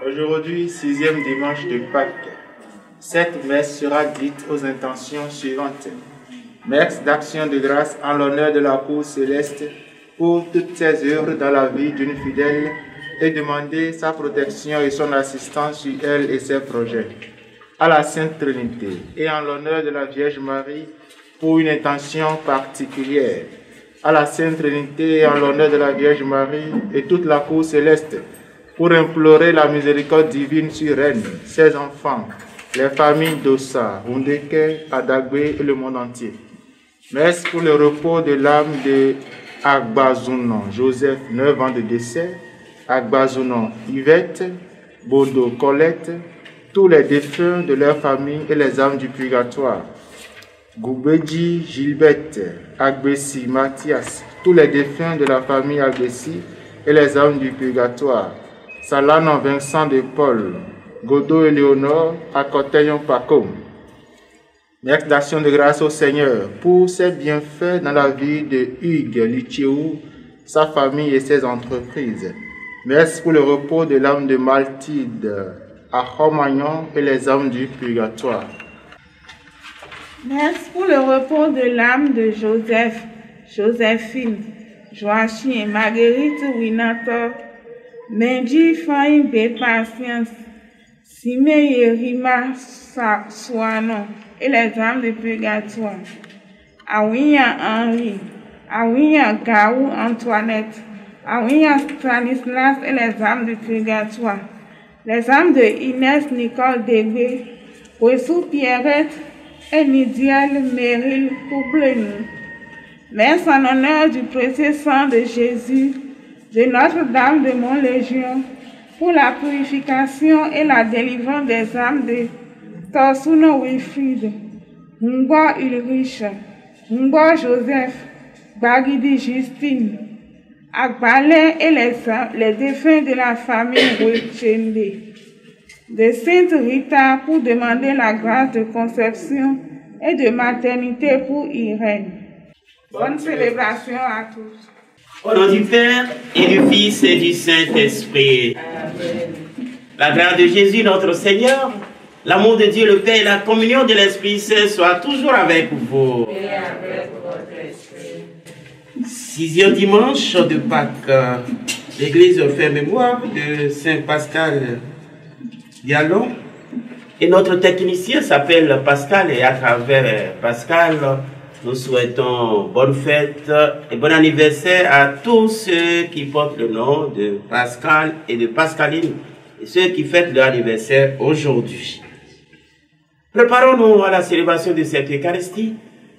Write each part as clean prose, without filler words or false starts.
Aujourd'hui, 6e dimanche de Pâques. Cette messe sera dite aux intentions suivantes. Messe d'action de grâce en l'honneur de la cour céleste pour toutes ses œuvres dans la vie d'une fidèle et demander sa protection et son assistance sur elle et ses projets. À la Sainte Trinité et en l'honneur de la Vierge Marie pour une intention particulière. À la Sainte Trinité et en l'honneur de la Vierge Marie et toute la cour céleste pour implorer la miséricorde divine sur elle, ses enfants, les familles d'Ossa, Hundeke, Adagbe et le monde entier. Messe pour le repos de l'âme de Agbazounon, Joseph, 9 ans de décès, Agbazounon, Yvette, Bodo, Colette, tous les défunts de leur famille et les âmes du purgatoire. Goubedji, Gilberte, Agbessi, Mathias, tous les défunts de la famille Agbessi et les âmes du purgatoire. Salanon, Vincent de Paul, Godot et Léonore, Akoteyon Paco. Messe d'action de grâce au Seigneur pour ses bienfaits dans la vie de Hugues Lichiou, sa famille et ses entreprises. Messe pour le repos de l'âme de Maltide, Achomagnon et les âmes du purgatoire. Messe pour le repos de l'âme de Joseph, Joséphine, Joachim et Marguerite Winator, Menji Faïn B. Patience, Simé et Rima Soanon et les âmes du purgatoire. Awinya Henri, Awinya Gaou Antoinette, Awinya Stanislas et les âmes du purgatoire. Les âmes de Inès Nicole Débé, Wessou Pierrette et Nidiel Meryl Poublenou. Messe en honneur du précieux sang de Jésus, de Notre-Dame de Montlégion, pour la purification et la délivrance des âmes de Torsuno Wilfried, Ngwa Ulrich, Ngwa Joseph, Bagidi Justine, Akbalin et les défunts de la famille Wichende. De Sainte Rita pour demander la grâce de conception et de maternité pour Irène. Bonne célébration à tous. Au nom du Père et du Fils et du Saint-Esprit. Amen. La grâce de Jésus notre Seigneur, l'amour de Dieu le Père et la communion de l'Esprit Saint soient toujours avec vous. Et avec votre esprit. 6e dimanche de Pâques, l'Église fait mémoire de Saint Pascal Diallo. Et notre technicien s'appelle Pascal et à travers Pascal, nous souhaitons bonne fête et bon anniversaire à tous ceux qui portent le nom de Pascal et de Pascaline et ceux qui fêtent leur anniversaire aujourd'hui. Préparons-nous à la célébration de cette Eucharistie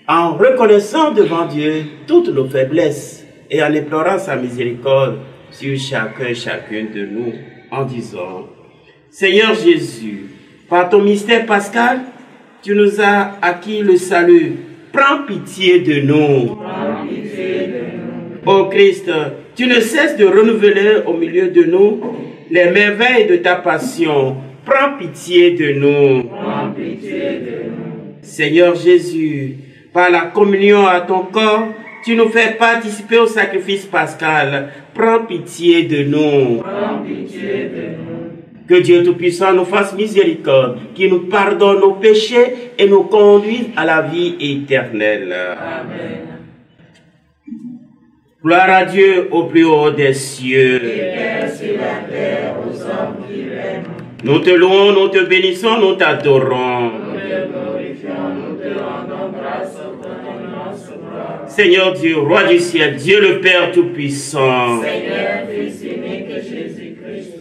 en reconnaissant devant Dieu toutes nos faiblesses et en implorant sa miséricorde sur chacun et chacune de nous en disant: Seigneur Jésus, par ton mystère pascal, tu nous as acquis le salut. Prends pitié de nous. Prends pitié de nous. Ô Christ, tu ne cesses de renouveler au milieu de nous les merveilles de ta passion. Prends pitié de nous. Prends pitié de nous. Seigneur Jésus, par la communion à ton corps, tu nous fais participer au sacrifice pascal. Prends pitié de nous. Prends pitié de nous. Que Dieu Tout-Puissant nous fasse miséricorde, qu'il nous pardonne nos péchés et nous conduise à la vie éternelle. Amen. Gloire à Dieu au plus haut des cieux. Et paix sur la terre aux hommes qui l'aiment. Nous te louons, nous te bénissons, nous t'adorons. Nous te glorifions, nous te rendons grâce pour ton immense gloire. Seigneur Dieu, Roi du ciel, Dieu le Père Tout-Puissant. Seigneur, Fils unique Jésus-Christ.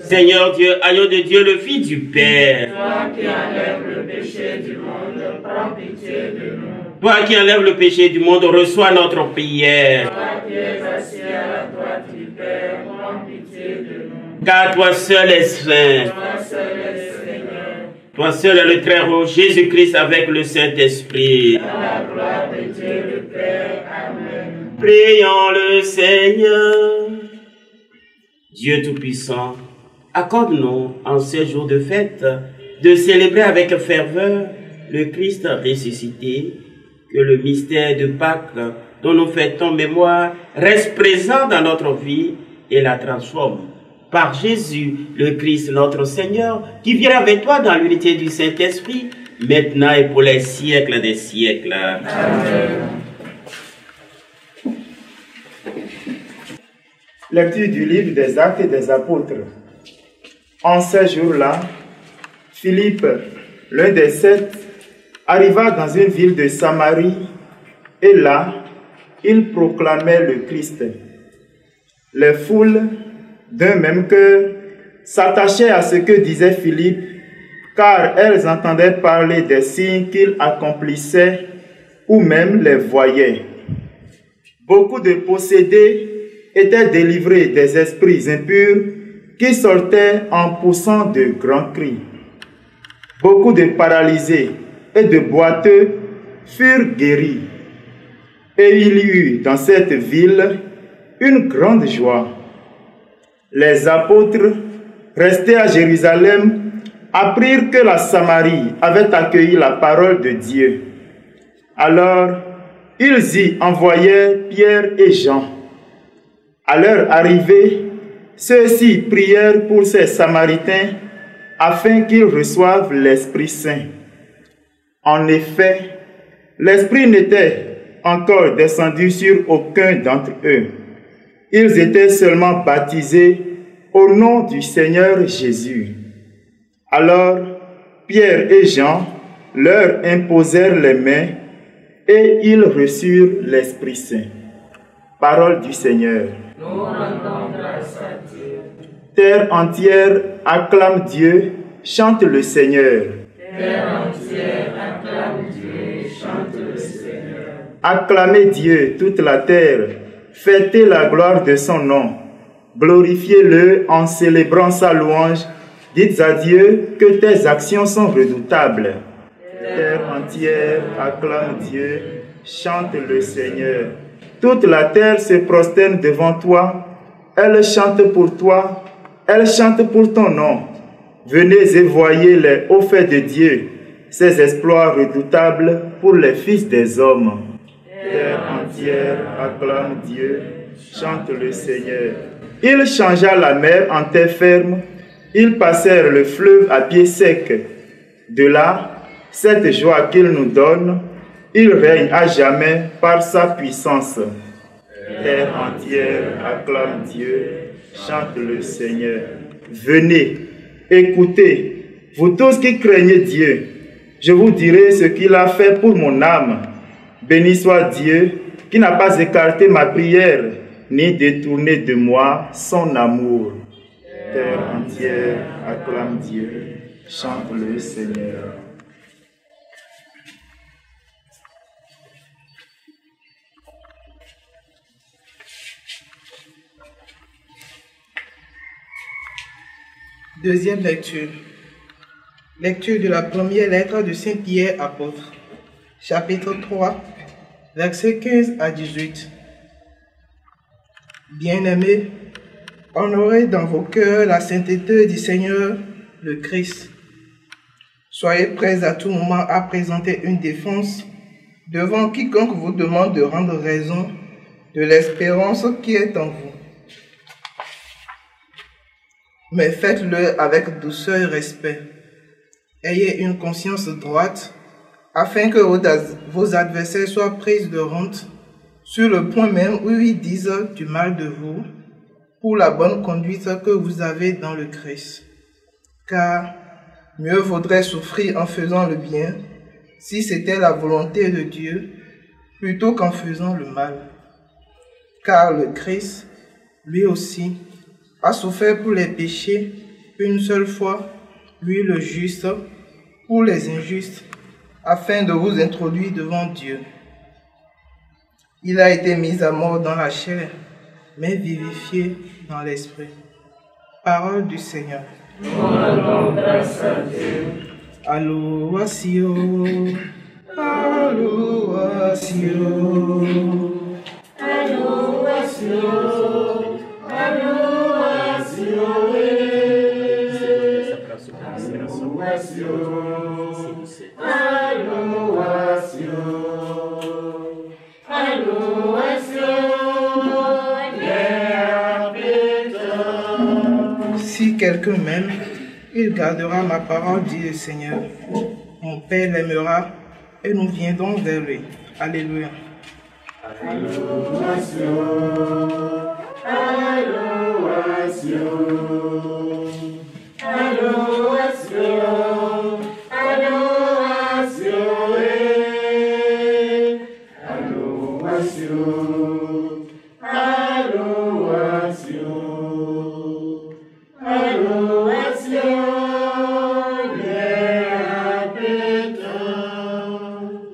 Seigneur Dieu, agneau de Dieu, le Fils du Père. Toi qui enlèves le péché du monde, prends pitié de nous. Toi qui enlèves le péché du monde, reçois notre prière. Toi qui es assis à la droite du Père, prends pitié de nous. Car toi seul es saint. Toi seul est Seigneur. Toi seul est le très haut Jésus-Christ avec le Saint-Esprit. Dans la gloire de Dieu le Père. Amen. Prions le Seigneur. Dieu Tout-Puissant, accorde-nous en ce jour de fête de célébrer avec ferveur le Christ ressuscité, que le mystère de Pâques dont nous fêtons mémoire reste présent dans notre vie et la transforme par Jésus, le Christ notre Seigneur, qui vient avec toi dans l'unité du Saint-Esprit, maintenant et pour les siècles des siècles. Amen. Lecture du livre des Actes des Apôtres. En ces jours-là, Philippe, l'un des 7, arriva dans une ville de Samarie, et là, il proclamait le Christ. Les foules, d'un même cœur, s'attachaient à ce que disait Philippe, car elles entendaient parler des signes qu'il accomplissait ou même les voyaient. Beaucoup de possédés étaient délivrés des esprits impurs qui sortaient en poussant de grands cris. Beaucoup de paralysés et de boiteux furent guéris. Et il y eut dans cette ville une grande joie. Les apôtres, restés à Jérusalem, apprirent que la Samarie avait accueilli la parole de Dieu. Alors, ils y envoyèrent Pierre et Jean. À leur arrivée, ceux-ci prièrent pour ces Samaritains afin qu'ils reçoivent l'Esprit Saint. En effet, l'Esprit n'était encore descendu sur aucun d'entre eux. Ils étaient seulement baptisés au nom du Seigneur Jésus. Alors, Pierre et Jean leur imposèrent les mains et ils reçurent l'Esprit Saint. Parole du Seigneur. Nous rendons grâce à Dieu. Terre entière acclame Dieu, chante le Seigneur. Terre entière acclame Dieu, chante le Seigneur. Acclamez Dieu, toute la terre, fêtez la gloire de son nom. Glorifiez-le en célébrant sa louange. Dites à Dieu que tes actions sont redoutables. Terre entière acclame Dieu, chante le Seigneur. Toute la terre se prosterne devant toi. Elle chante pour toi, elle chante pour ton nom. Venez et voyez les hauts faits de Dieu, ses exploits redoutables pour les fils des hommes. Terre entière acclame Dieu, chante le Seigneur. Il changea la mer en terre ferme, ils passèrent le fleuve à pied sec. De là, cette joie qu'il nous donne, il règne à jamais par sa puissance. Terre entière acclame Dieu, chante le Seigneur. Venez, écoutez, vous tous qui craignez Dieu, je vous dirai ce qu'il a fait pour mon âme. Béni soit Dieu qui n'a pas écarté ma prière, ni détourné de moi son amour. Terre entière acclame Dieu, chante le Seigneur. Deuxième lecture. Lecture de la première lettre de Saint Pierre apôtre. Chapitre 3, versets 15 à 18. Bien-aimés, honorez dans vos cœurs la sainteté du Seigneur, le Christ. Soyez prêts à tout moment à présenter une défense devant quiconque vous demande de rendre raison de l'espérance qui est en vous. Mais faites-le avec douceur et respect. Ayez une conscience droite, afin que vos adversaires soient pris de honte sur le point même où ils disent du mal de vous, pour la bonne conduite que vous avez dans le Christ. Car mieux vaudrait souffrir en faisant le bien, si c'était la volonté de Dieu, plutôt qu'en faisant le mal. Car le Christ, lui aussi, a souffert pour les péchés une seule fois, lui le juste, pour les injustes, afin de vous introduire devant Dieu. Il a été mis à mort dans la chair, mais vivifié dans l'esprit. Parole du Seigneur. Nous rendons grâce à Dieu. Allouatio, allouatio, Allouatio, allouatio, allouatio, si quelqu'un m'aime, il gardera ma parole, dit le Seigneur. Mon Père l'aimera et nous viendrons vers lui. Alléluia.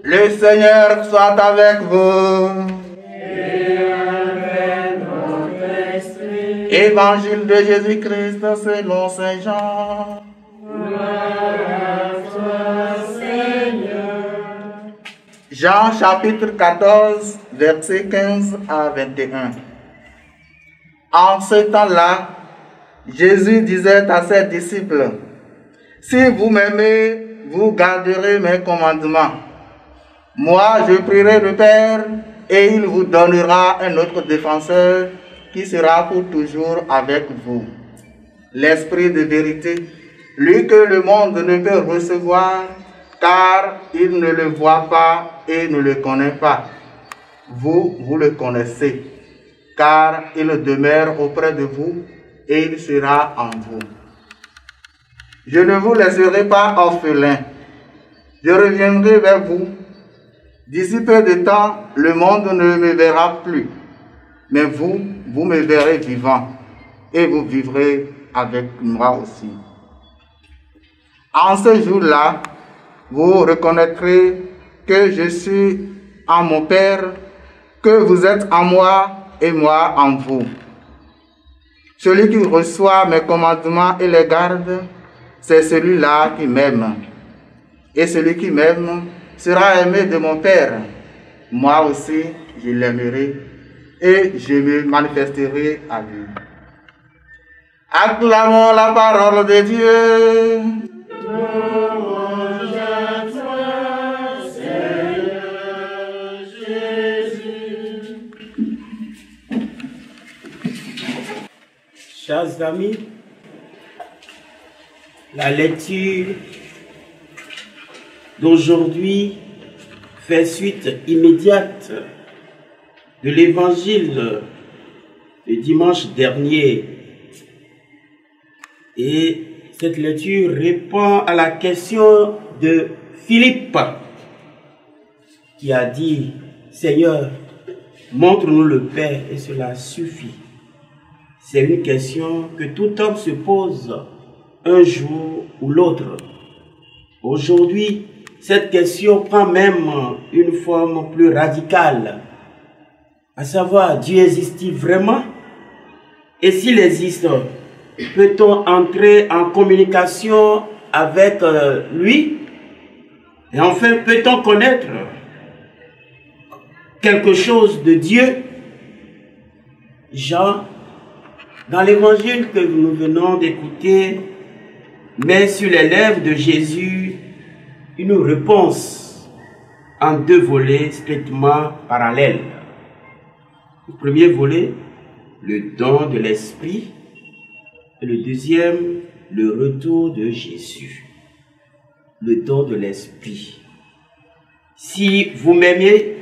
Le Seigneur soit avec vous. Évangile de Jésus-Christ selon Saint Jean. Jean chapitre 14, versets 15 à 21. En ce temps-là, Jésus disait à ses disciples, « Si vous m'aimez, vous garderez mes commandements. Moi, je prierai le Père, et il vous donnera un autre défenseur qui sera pour toujours avec vous. L'Esprit de vérité, lui que le monde ne peut recevoir, car il ne le voit pas et ne le connaît pas. Vous, vous le connaissez, car il demeure auprès de vous et il sera en vous. Je ne vous laisserai pas orphelins. Je reviendrai vers vous. D'ici peu de temps, le monde ne me verra plus. Mais vous, vous me verrez vivant et vous vivrez avec moi aussi. En ce jour-là, vous reconnaîtrez que je suis en mon Père, que vous êtes en moi et moi en vous. Celui qui reçoit mes commandements et les garde, c'est celui-là qui m'aime. Et celui qui m'aime sera aimé de mon Père. Moi aussi, je l'aimerai et je me manifesterai à lui. Acclamons la parole de Dieu. Louange à toi, Seigneur Jésus. Chers amis, la lecture d'aujourd'hui fait suite immédiate de l'évangile de dimanche dernier. Et cette lecture répond à la question de Philippe qui a dit, Seigneur, montre-nous le Père et cela suffit. C'est une question que tout homme se pose un jour ou l'autre. Aujourd'hui, cette question prend même une forme plus radicale, à savoir, Dieu existe-t-il vraiment? Et s'il existe, peut-on entrer en communication avec lui? Et enfin, peut-on connaître quelque chose de Dieu? Jean, dans l'évangile que nous venons d'écouter, met sur les lèvres de Jésus une réponse en deux volets strictement parallèles. Le premier volet, le don de l'Esprit, et le deuxième, le retour de Jésus. Le don de l'Esprit. Si vous m'aimez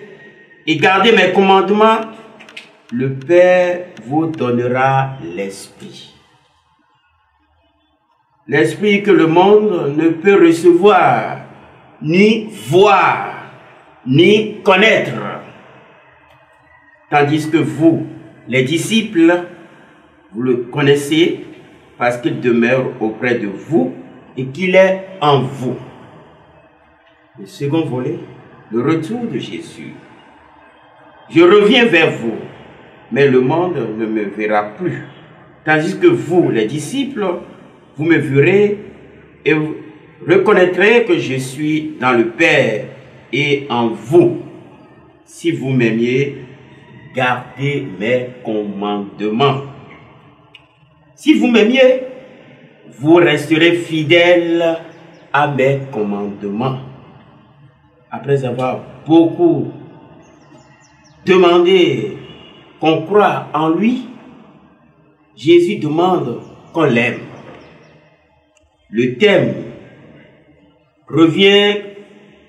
et gardez mes commandements, le Père vous donnera l'Esprit. L'Esprit que le monde ne peut recevoir, ni voir, ni connaître. Tandis que vous, les disciples, vous le connaissez parce qu'il demeure auprès de vous et qu'il est en vous. Le second volet, le retour de Jésus. Je reviens vers vous, mais le monde ne me verra plus. Tandis que vous, les disciples, vous me verrez et vous reconnaîtrez que je suis dans le Père et en vous. Si vous m'aimiez, gardez mes commandements. Si vous m'aimiez, vous resterez fidèles à mes commandements. Après avoir beaucoup demandé qu'on croie en lui, Jésus demande qu'on l'aime. le thème revient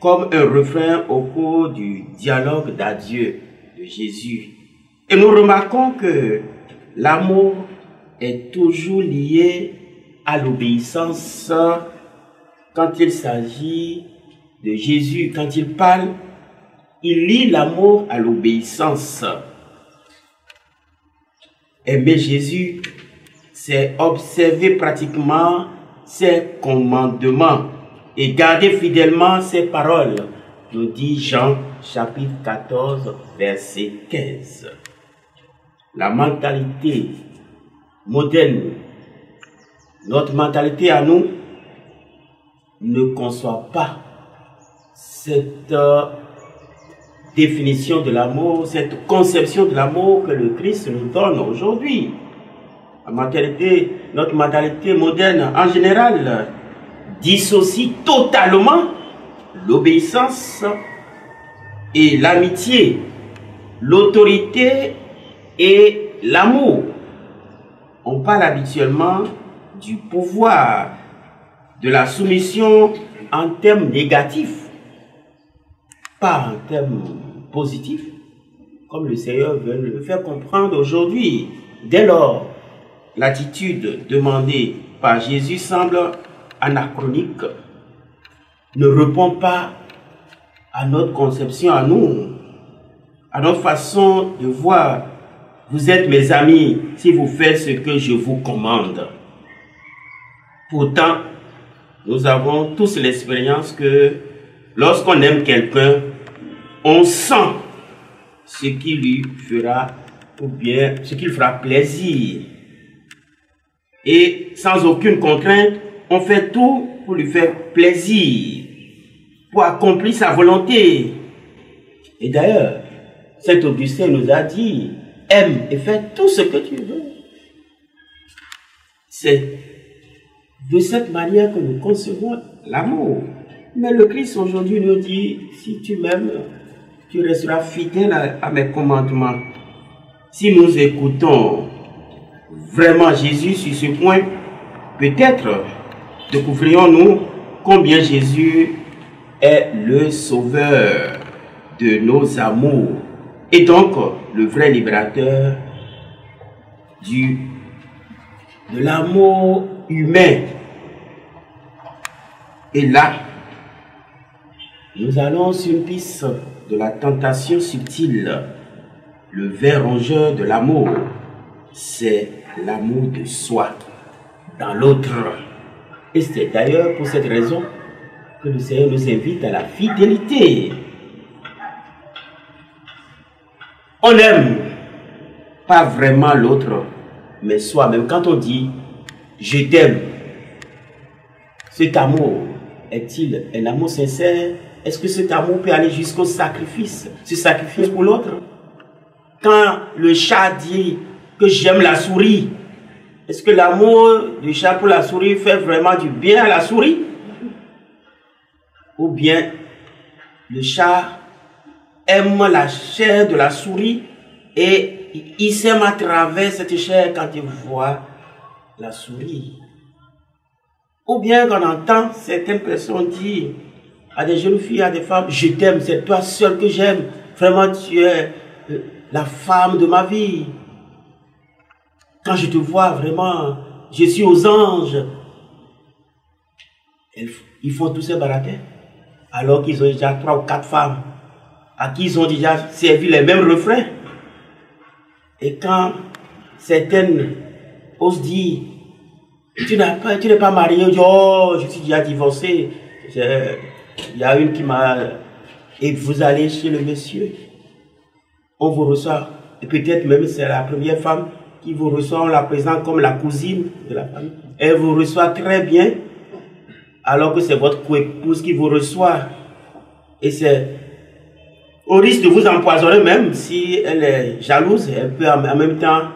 comme un refrain au cours du dialogue d'adieu de Jésus. Et nous remarquons que l'amour est toujours lié à l'obéissance quand il s'agit de Jésus. Quand il parle, il lie l'amour à l'obéissance. Aimer Jésus, c'est observer pratiquement ses commandements et garder fidèlement ses paroles, nous dit Jean chapitre 14, verset 15. La mentalité moderne, notre mentalité à nous, ne conçoit pas cette définition de l'amour, cette conception de l'amour que le Christ nous donne aujourd'hui. Notre mentalité moderne en général dissocie totalement l'obéissance et l'amitié, l'autorité et l'amour. On parle habituellement du pouvoir, de la soumission en termes négatifs, pas en termes positifs, comme le Seigneur veut le faire comprendre aujourd'hui. Dès lors, l'attitude demandée par Jésus semble anachronique, ne répond pas à notre conception, à nous, à notre façon de voir. Vous êtes mes amis si vous faites ce que je vous commande. Pourtant, nous avons tous l'expérience que lorsqu'on aime quelqu'un, on sent ce qui lui fera, ou bien ce qui lui fera plaisir. Et sans aucune contrainte, on fait tout pour lui faire plaisir, pour accomplir sa volonté. Et d'ailleurs, Saint Augustin nous a dit, aime et fais tout ce que tu veux. C'est de cette manière que nous concevons l'amour. Mais le Christ aujourd'hui nous dit, si tu m'aimes, tu resteras fidèle à mes commandements. Si nous écoutons vraiment Jésus sur ce point, peut-être découvrirons-nous combien Jésus est le sauveur de nos amours et donc le vrai libérateur de l'amour humain. Et là, nous allons sur une piste de la tentation subtile. Le ver rongeur de l'amour, c'est l'amour de soi dans l'autre. Et c'est d'ailleurs pour cette raison que le Seigneur nous invite à la fidélité. On n'aime pas vraiment l'autre, mais soi-même. Quand on dit « je t'aime », cet amour est-il un amour sincère? Est-ce que cet amour peut aller jusqu'au sacrifice? Ce sacrifice pour l'autre? Quand le chat dit que j'aime la souris, est-ce que l'amour du chat pour la souris fait vraiment du bien à la souris? Ou bien le chat aime la chair de la souris et il s'aime à travers cette chair quand il voit la souris? Ou bien qu'on entend certaines personnes dire à des jeunes filles, à des femmes, je t'aime, c'est toi seule que j'aime, vraiment tu es la femme de ma vie. Quand je te vois, vraiment, je suis aux anges. Ils font tous ces baratins, alors qu'ils ont déjà 3 ou 4 femmes, à qui ils ont déjà servi les mêmes refrains. Et quand certaines osent dire, tu n'es pas marié, on dit, oh, je suis déjà divorcé. Il y a une qui m'a... Et vous allez chez le monsieur, on vous reçoit. Et peut-être même c'est la première femme qui vous reçoit, on la présente comme la cousine de la famille. Elle vous reçoit très bien, alors que c'est votre co-épouse qui vous reçoit. Et c'est au risque de vous empoisonner même, si elle est jalouse, elle peut en même temps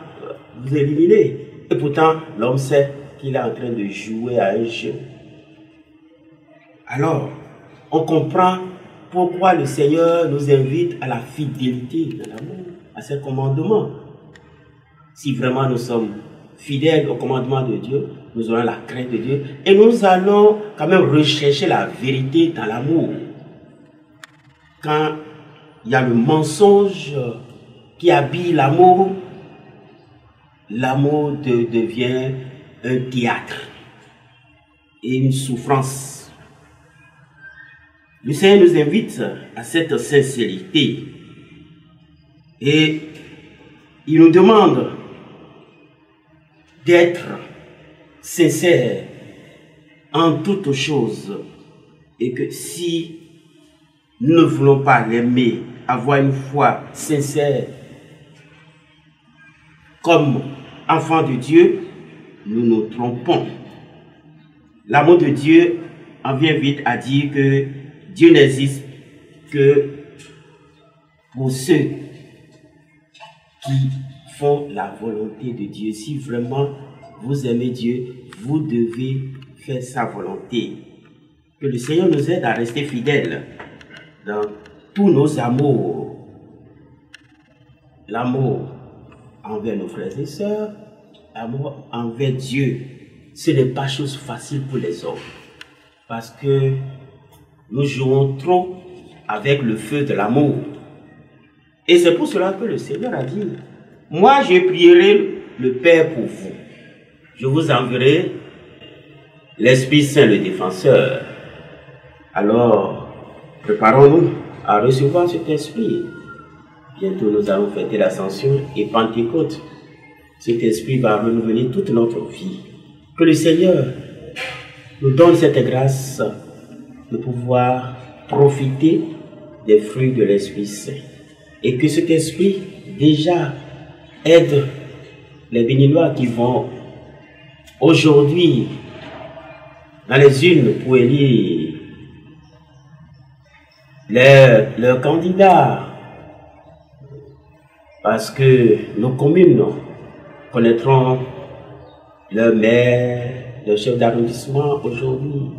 vous éliminer. Et pourtant, l'homme sait qu'il est en train de jouer à un jeu. Alors, on comprend pourquoi le Seigneur nous invite à la fidélité de l'amour, à ses commandements. Si vraiment nous sommes fidèles au commandement de Dieu, nous aurons la crainte de Dieu et nous allons quand même rechercher la vérité dans l'amour. Quand il y a le mensonge qui habille l'amour, l'amour devient un théâtre et une souffrance. Le Seigneur nous invite à cette sincérité et il nous demande d'être sincère en toutes choses et que si nous ne voulons pas l'aimer, avoir une foi sincère comme enfants de Dieu, nous nous trompons. L'amour de Dieu en vient vite à dire que Dieu n'existe que pour ceux qui font la volonté de Dieu. Si vraiment vous aimez Dieu, vous devez faire sa volonté. Que le Seigneur nous aide à rester fidèles dans tous nos amours. L'amour envers nos frères et sœurs, l'amour envers Dieu. Ce n'est pas chose facile pour les hommes. Parce que nous jouons trop avec le feu de l'amour. Et c'est pour cela que le Seigneur a dit, moi je prierai le Père pour vous. Je vous enverrai l'Esprit Saint, le défenseur. Alors, préparons-nous à recevoir cet esprit. Bientôt nous allons fêter l'Ascension et Pentecôte. Cet esprit va renouveler toute notre vie. Que le Seigneur nous donne cette grâce de pouvoir profiter des fruits de l'Esprit Saint. Et que cet esprit déjà aide les Béninois qui vont aujourd'hui dans les urnes pour élire leurs candidats. Parce que nos communes connaîtront leur maire, leur chef d'arrondissement aujourd'hui.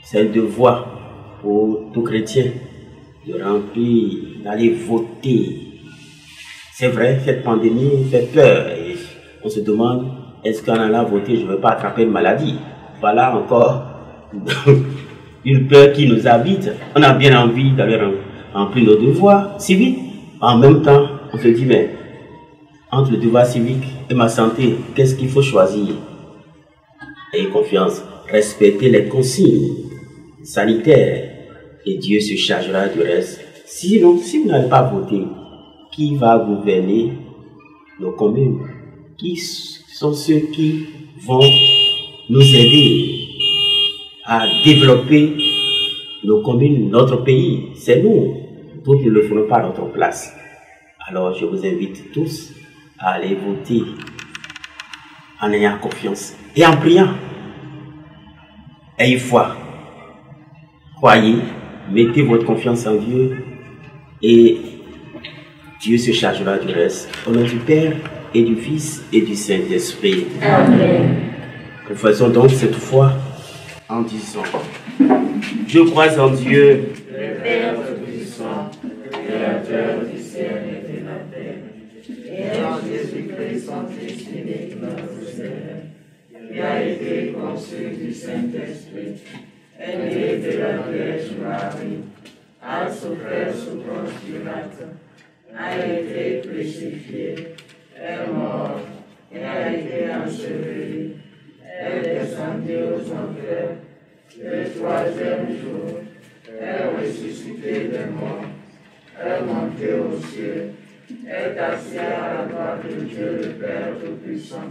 C'est un devoir pour tout chrétien de remplir, d'aller voter. C'est vrai, cette pandémie fait peur et on se demande, est-ce qu'en allant voter, je ne vais pas attraper une maladie? Voilà encore une peur qui nous habite. On a bien envie d'aller remplir nos devoirs civiques. En même temps, on se dit, mais entre le devoir civique et ma santé, qu'est-ce qu'il faut choisir? Ayez confiance, respectez les consignes sanitaires et Dieu se chargera du reste. Sinon, si vous n'allez pas voter, qui va gouverner nos communes? Qui sont ceux qui vont nous aider à développer nos communes, notre pays? C'est nous. D'autres ne le feront pas à notre place. Alors, je vous invite tous à aller voter en ayant confiance et en priant. Ayez foi. Croyez, mettez votre confiance en Dieu et Dieu se chargera du reste. Au nom du Père et du Fils et du Saint-Esprit. Amen. Faisons donc cette foi en disant, je crois en Dieu, Le Père Tout-Puissant, Créateur du ciel et de la terre, et en Jésus-Christ, son Fils unique, notre Seigneur, qui a été conçu du Saint-Esprit, est né de la Vierge Marie, a souffert sous Ponce Pilate, a été crucifié, est mort et a été enseveli, est descendu aux enfers, le troisième jour, est ressuscité des morts, est monté aux cieux, est assis à la droite de Dieu le Père Tout-Puissant,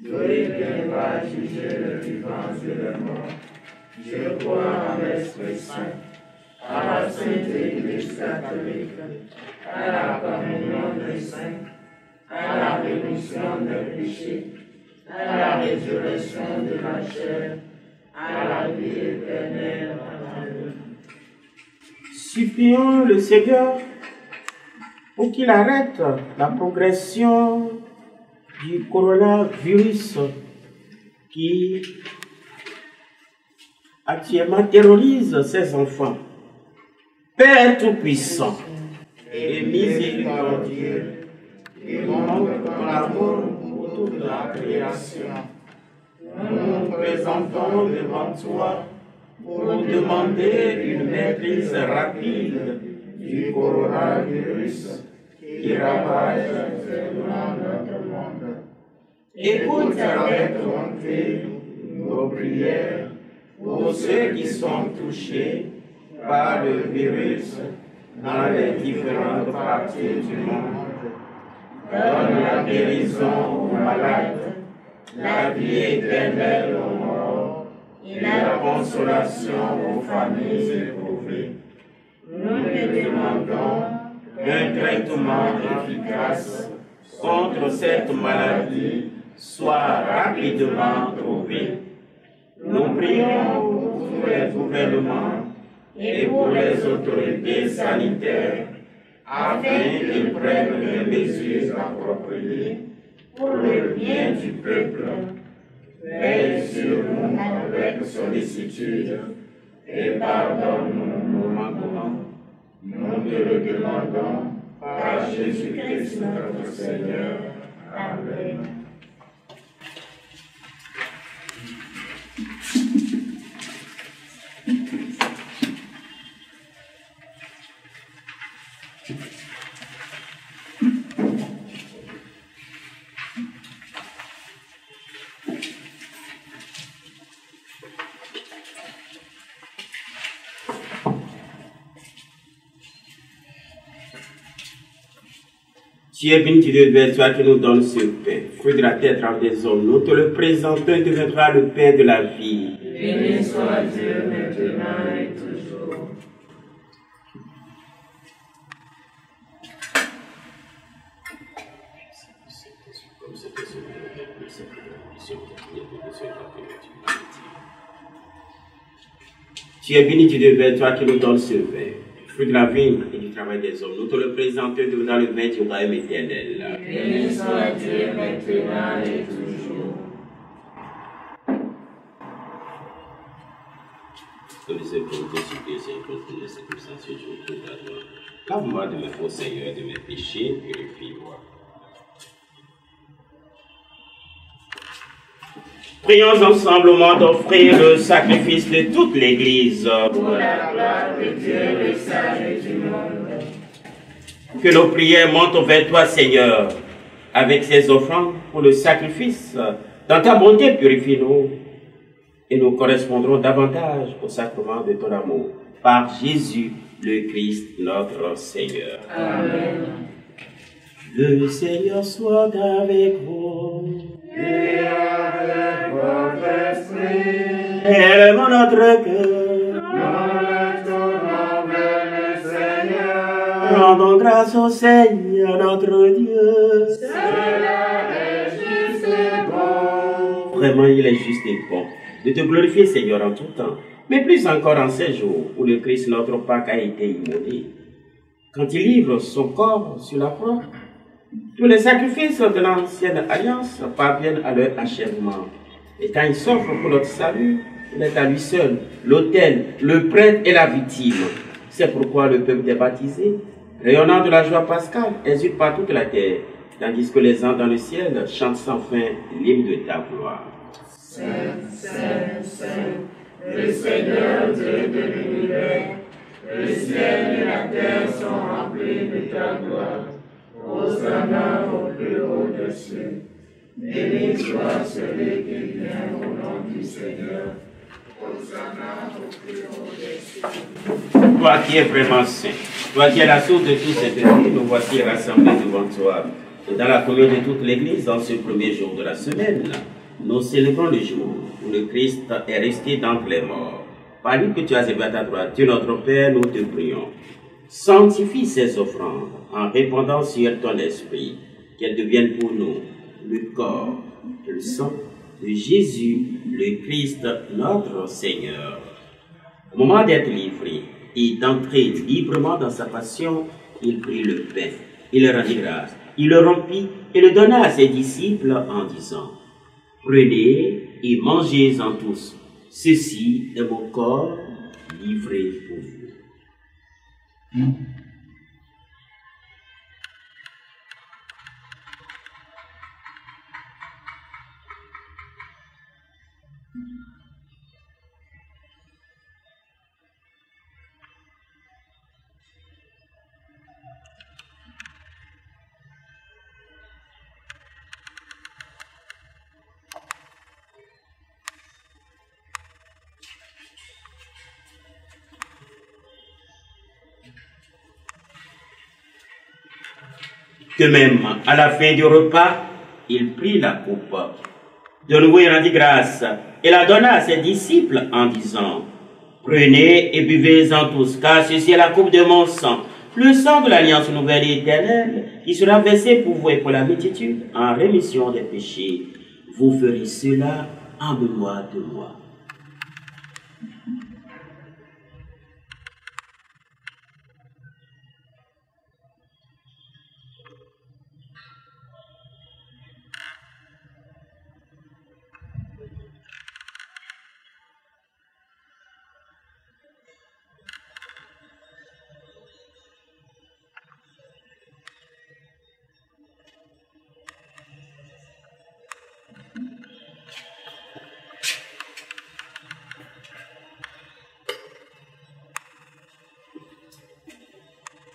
d'où il viendra juger les vivants et les morts. Je crois en l'Esprit Saint, à la Sainte Église catholique, à la communion des saints, à la rémission des péchés, à la résurrection de la chair, à la vie éternelle. Amen. supplions le Seigneur pour qu'il arrête la progression du coronavirus qui actuellement terrorise ses enfants. Père Tout-Puissant et miséricordieux, qui montre ton amour pour toute la création. Nous nous présentons devant toi pour demander une maîtrise rapide du coronavirus qui ravage actuellement notre monde. Écoute avec bonté nos prières pour ceux qui sont touchés par le virus dans les différentes parties du monde. Donne la guérison aux malades, la vie éternelle aux morts et la consolation aux familles éprouvées. Nous te demandons qu'un traitement efficace contre cette maladie soit rapidement trouvé. Nous prions pour tous les gouvernements et pour les autorités sanitaires afin qu'ils prennent les mesures appropriées pour le bien du peuple. Veille sur nous avec sollicitude et pardonne-nous nos manquements. Nous te le demandons par Jésus-Christ notre Seigneur. Amen. Tu es béni, Dieu, vers toi qui nous donne ce pain, fruit de la terre, trame des hommes. Nous te le présentons et deviendra le pain de la vie. Béni soit Dieu maintenant et toujours. Tu es béni, Dieu, vers toi qui nous donne ce pain, fruit de la vie et du travail des hommes. Nous te le présentons et deviendra le pain du royaume éternel. Béni soit Dieu maintenant et toujours. Lave-moi de mes faux Seigneur, de mes péchés, purifie-moi. Prions ensemble au moment d'offrir le sacrifice de toute l'Église. Pour la gloire de Dieu, le salut du monde. Que nos prières montent vers toi, Seigneur, avec ces offrandes pour le sacrifice. Dans ta bonté, purifie-nous et nous correspondrons davantage au sacrement de ton amour. Par Jésus, le Christ, notre Seigneur. Amen. Le Seigneur soit avec vous. Et avec votre esprit, Élève notre cœur. nous le tournons vers le Seigneur. Rendons grâce au Seigneur, notre Dieu. Cela est juste et bon. Vraiment, il est juste et bon de te glorifier, Seigneur, en tout temps, mais plus encore en ces jours où le Christ, notre Pâque, a été immolé. Quand il livre son corps sur la croix, tous les sacrifices de l'ancienne alliance parviennent à leur achèvement. Et quand il s'offre pour notre salut, il est à lui seul l'autel, le prêtre et la victime. C'est pourquoi le peuple est baptisé, rayonnant de la joie pascale, exulte par toute la terre, tandis que les anges dans le ciel chantent sans fin l'hymne de ta gloire. Saint, Saint, Saint, le Seigneur Dieu de l'univers, le ciel et la terre sont remplis de ta gloire. Hosanna au plus haut des cieux. Béni soit celui qui vient au nom du Seigneur. Hosanna au plus haut des cieux. Toi qui es vraiment saint, toi qui es la source de tous ces péchés, nous voici rassemblés devant toi. Et dans la communion de toute l'Église, en ce premier jour de la semaine, nous célébrons le jour où le Christ est resté d'entre les morts. Par lui que tu as élevé à ta droite, Dieu notre Père, nous te prions. Sanctifie ces offrandes en répandant sur ton esprit, qu'elles deviennent pour nous le corps, le sang de Jésus, le Christ, notre Seigneur. Au moment d'être livré et d'entrer librement dans sa passion, il prit le pain, il rendit grâce, il le rompit et le donna à ses disciples en disant: prenez et mangez-en tous, ceci est mon corps livré pour vous. De même, à la fin du repas, il prit la coupe. De nouveau, il rendit grâce et la donna à ses disciples en disant, « Prenez et buvez-en tous, car ceci est la coupe de mon sang, le sang de l'alliance nouvelle et éternelle, qui sera versé pour vous et pour la multitude en rémission des péchés. Vous ferez cela en mémoire de moi. »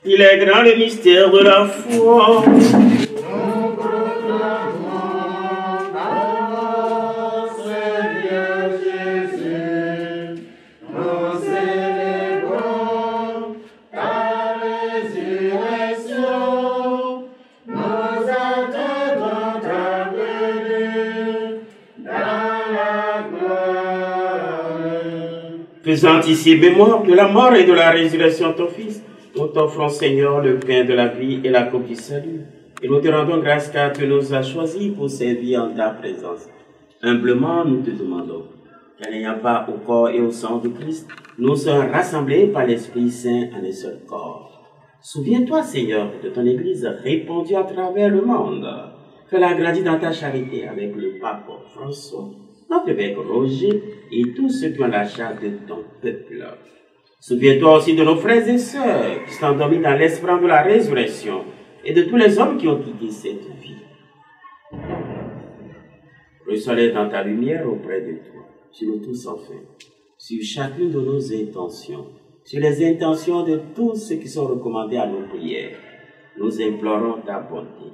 Il est grand le mystère de la foi. Nous proclamons ta Seigneur Jésus. Nous célébrons ta résurrection. Nous attendons ta venue dans la gloire. Faisant ici mémoire de la mort et de la résurrection de ton Fils, nous t'offrons, Seigneur, le pain de la vie et la coupe du salut. Et nous te rendons grâce car tu nous as choisis pour servir en ta présence. Humblement, nous te demandons qu'en n'ayant pas au corps et au sang de Christ, nous sommes rassemblés par l'Esprit Saint en un seul corps. Souviens-toi, Seigneur, de ton Église répandue à travers le monde. Fais-la grandir dans ta charité avec le pape François, notre évêque Roger et tous ceux qui ont la charge de ton peuple. Souviens-toi aussi de nos frères et sœurs qui sont endormis dans l'espoir de la résurrection et de tous les hommes qui ont quitté cette vie. Reçois-les dans ta lumière auprès de toi, sur nous tous enfin, sur chacune de nos intentions, sur les intentions de tous ceux qui sont recommandés à nos prières. Nous implorons ta bonté.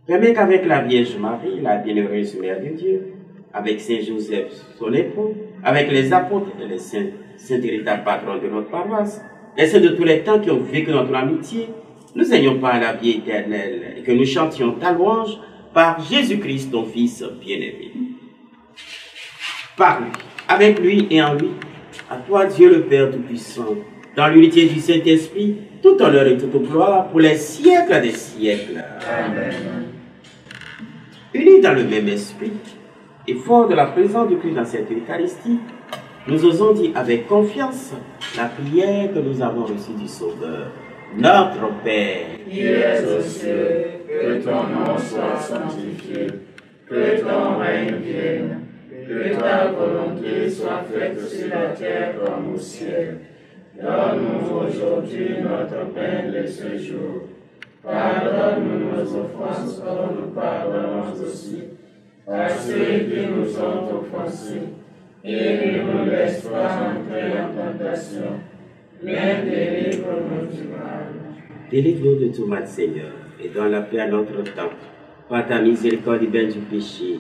Permets qu'avec la Vierge Marie, la bienheureuse Mère de Dieu, avec Saint Joseph, son époux, avec les apôtres et les saints, Saint véritable patron de notre paroisse, et ceux de tous les temps qui ont vécu notre amitié, nous ayons pas la vie éternelle et que nous chantions ta louange par Jésus-Christ, ton Fils bien-aimé. Par lui, avec lui et en lui, à toi Dieu le Père Tout-Puissant, dans l'unité du Saint-Esprit, tout honneur et toute gloire pour les siècles des siècles. Amen. Unis dans le même esprit, et fort de la présence de Christ dans cette Eucharistie, nous osons dire avec confiance la prière que nous avons reçue du Sauveur. Notre Père, qui es aux cieux, que ton nom soit sanctifié, que ton règne vienne, que ta volonté soit faite sur la terre comme au ciel. Donne-nous aujourd'hui notre pain de ce jour. Pardonne-nous nos offenses comme nous pardonnons aussi à ceux qui nous ont offensés. Et ne nous laisse pas entrer en tentation, mais délivre-nous du mal. délivre-nous de tout mal, Seigneur, et donne la paix à notre temps. Par ta miséricorde libère du péché.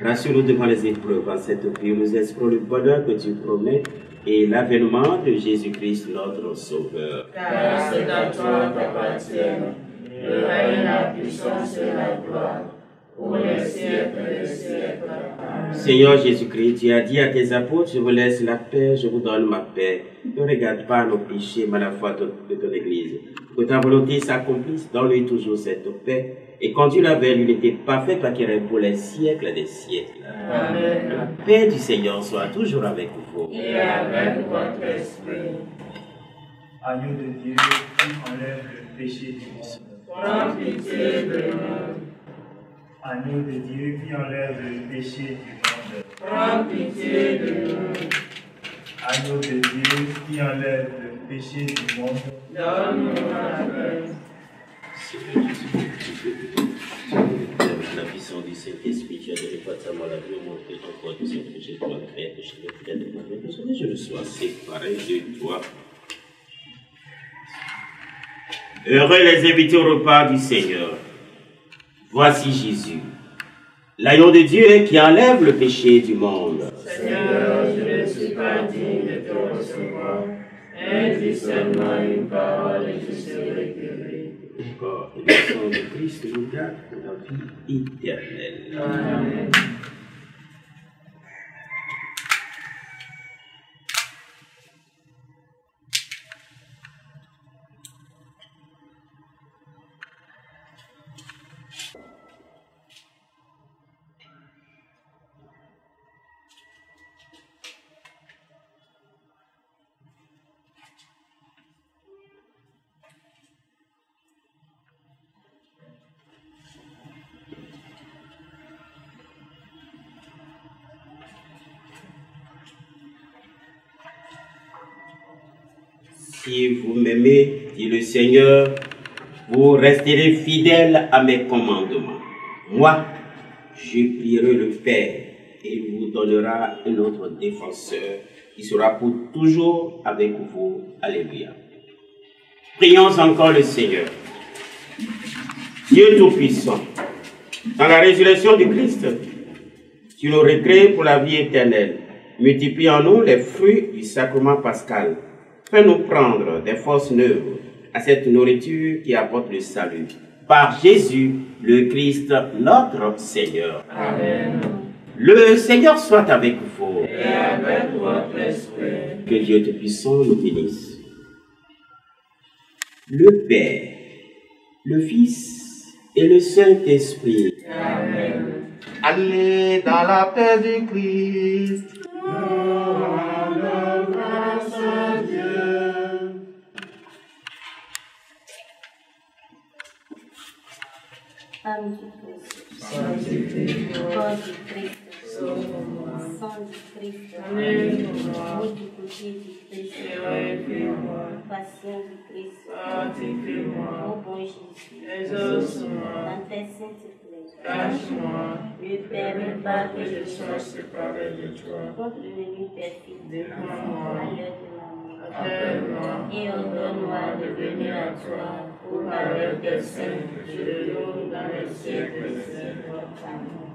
Rassure-nous devant les épreuves. En cette vie, nous espérons le bonheur que tu promets et l'avènement de Jésus-Christ, notre Sauveur. Car c'est à toi qu'appartiennent le règne, la puissance et la gloire, pour les siècles des siècles. Amen. Seigneur Jésus-Christ, tu as dit à tes apôtres, je vous laisse la paix, je vous donne ma paix. Ne regarde pas nos péchés, mais la foi de ton Église. Que ta volonté s'accomplisse, donne-lui toujours cette paix, et conduis-la vers l'unité parfaite, qui règne pour les siècles des siècles. Amen. La paix du Seigneur soit toujours avec vous. Et avec votre esprit. Agneau de Dieu qui enlève le péché du monde. Prends pitié de nous. Agneau de Dieu qui enlève le péché du monde. Prends pitié de nous. Agneau de Dieu qui enlève le péché du monde. Donne-nous la paix. La puissance du Saint-Esprit, tu as donné par ta récemment la vie au monde et encore de cette que j'ai toi créé, que je vais faire de ma vie, parce que je le sois séparé de toi. Heureux les invités au repas du Seigneur. Voici Jésus, l'agneau de Dieu qui enlève le péché du monde. Seigneur, je ne suis pas digne de te recevoir, mais dis seulement une parole et je serai guéri. Le corps et le sang de Christ nous garde pour la vie éternelle. Amen. Si vous m'aimez, dit le Seigneur, vous resterez fidèles à mes commandements. Moi, je prierai le Père et il vous donnera un autre défenseur qui sera pour toujours avec vous. Alléluia. Prions encore le Seigneur. Dieu Tout-Puissant, dans la résurrection du Christ, tu nous recrées pour la vie éternelle. Multiplie en nous les fruits du sacrement pascal. Fais-nous prendre des forces neuves à cette nourriture qui apporte le salut. Par Jésus, le Christ, notre Seigneur. Amen. Le Seigneur soit avec vous. Et avec votre esprit. Que Dieu Tout-Puissant nous bénisse. Le Père, le Fils et le Saint-Esprit. Amen. Allez dans la paix du Christ. Grâce à Dieu. Âme du Christ, Sanctifiez-moi. corps du Christ, Sauve-moi. sang du Christ, Alléluia. route du côté du Christ, Purifie-moi. passion du Christ, Sanctifie-moi. ô bon Jésus, Exauce-moi. dans tes saintes plaies, Cache-moi. ne permets pas Que je sois séparé de toi. contre l'ennemi perfide, Défends-moi. à l'heure de la mort, Appelle-moi. et ordonne-moi de venir à toi, Pour avec tes saints, je loue dans les siècles des siècles. Amen.